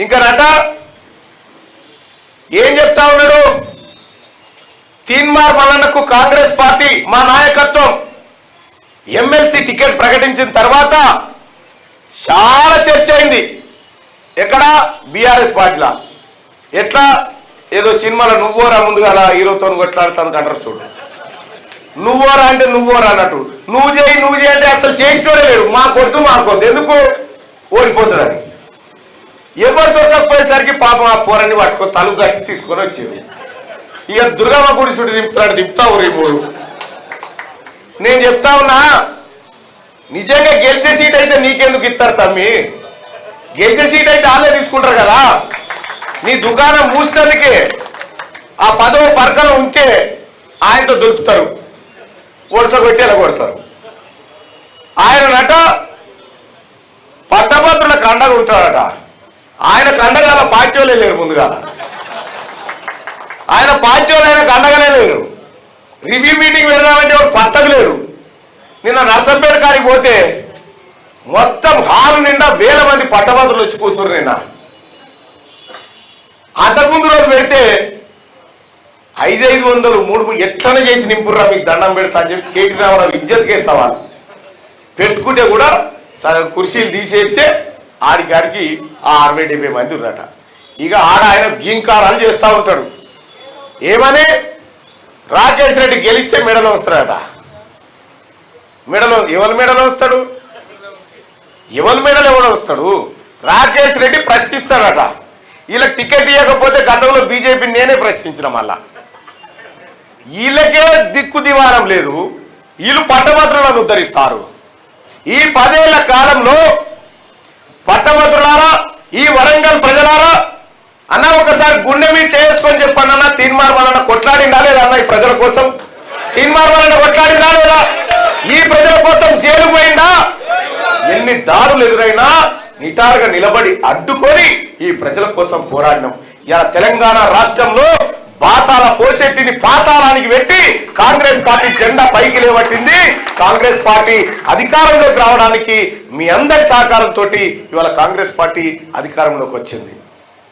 ఇంకా నట ఏం చెప్తా ఉన్నాడు? తీన్మార్ మల్లన్నకు కాంగ్రెస్ పార్టీ మా నాయకత్వం ఎమ్మెల్సీ టికెట్ ప్రకటించిన తర్వాత చాలా చర్చ అయింది. ఎక్కడ? బీఆర్ఎస్ పార్టీలా. ఎట్లా? ఏదో సినిమాలో నువ్వోరా ముందుగా హీరోతో కొట్లాడుతాను అంటారు చూడు. నువ్వోరా అంటే నువ్వోరా అన్నట్టు నువ్వు చేయి అంటే అసలు చేయించోడే లేడు. మాకొద్దు ఎందుకు ఓడిపోతాడు అని. ఎవరు దొరకకపోయేసరికి పాపం ఆ పోరాన్ని పట్టుకొని తలుపు కట్టి తీసుకొని వచ్చేది. ఇక దుర్గమ్మ గుడి చుట్టూ దింపుతావు రేపు. నేను చెప్తా ఉన్నా, నిజంగా గెలిచే సీట్ అయితే నీకెందుకు ఇస్తారు తమ్మి? గెలిచే సీట్ అయితే వాళ్ళే తీసుకుంటారు కదా. నీ దుకాణం మూసినందుకే ఆ పదవ పరకలు ఉంటే ఆయనతో దొరుకుతారు, ఒడసగొట్టి ఎలా కొడతారు. ఆయన నట పట్టభద్రులకు అండగా ఉంటాడట. ఆయన కండగా పార్టీ వాళ్ళే లేరు. ముందుగా ఆయన పార్టీ వాళ్ళు ఆయనకు అండగానే లేరు. రివ్యూ మీటింగ్ పెడదామంటే వాడు పట్టకు లేడు. నిన్న నర్సంపేట కాడికి పోతే మొత్తం హాల్ నిండా వేల మంది పట్టభద్రులు వచ్చి కూర్చున్నారు. నిన్న అంతకుముందు రోజు పెడితే 500 3 ఎట్లనే చేసి నింపుర్రా మీకు దండం పెడతా అని చెప్పి కేటీ రామారావు ఇజ్జత్ కేసు సవాల్ పెట్టుకుంటే కూడా కుర్చీలు తీసేస్తే ఆడికాడికి 60-70 మంది ఉన్నట. ఇక ఆయన గీంకారాలు చేస్తూ ఉంటాడు. ఏమని? రాకేష్ రెడ్డి గెలిస్తే మెడలో వస్తాడట. ఎవరి మెడలో వస్తాడు? ఎవరి మెడలో ఎవడో వస్తాడు? రాకేష్ రెడ్డి ప్రశ్నిస్తాడట. వీళ్ళకి టికెట్ ఇవ్వకపోతే గతంలో బీజేపీ నేనే ప్రశ్నించిన. మళ్ళా వీళ్ళకే దిక్కు దివారం లేదు. వీళ్ళు పట్టభద్రులను ఉద్ధరిస్తారు. ఈ 10 ఏళ్ల కాలంలో పట్టభద్రులారా, ఈ వరంగల్ ప్రజలారా, అన్న ఒకసారి గుండె మీద చేసుకొని చెప్పండి. తీన్మార్ మల్లన్న కొట్లాడిందా లేదా అన్న? ఈ ప్రజల కోసం తీన్మార్ మల్లన్న కొట్లాడిందా లేదా? ఈ ప్రజల కోసం జైలు పోయిందా? ఎన్ని దాడులు ఎదురైనా నిటారుగా నిలబడి అడ్డుకొని ఈ ప్రజల కోసం పోరాడినాం. ఇలా తెలంగాణ రాష్ట్రంలో బాతాల పోషెట్టిని పాతాళానికి పెట్టి కాంగ్రెస్ పార్టీ జెండా పైకి లేవట్టింది. కాంగ్రెస్ పార్టీ అధికారంలోకి రావడానికి మీ అందరి సహకారంతో ఇవాళ కాంగ్రెస్ పార్టీ అధికారంలోకి వచ్చింది.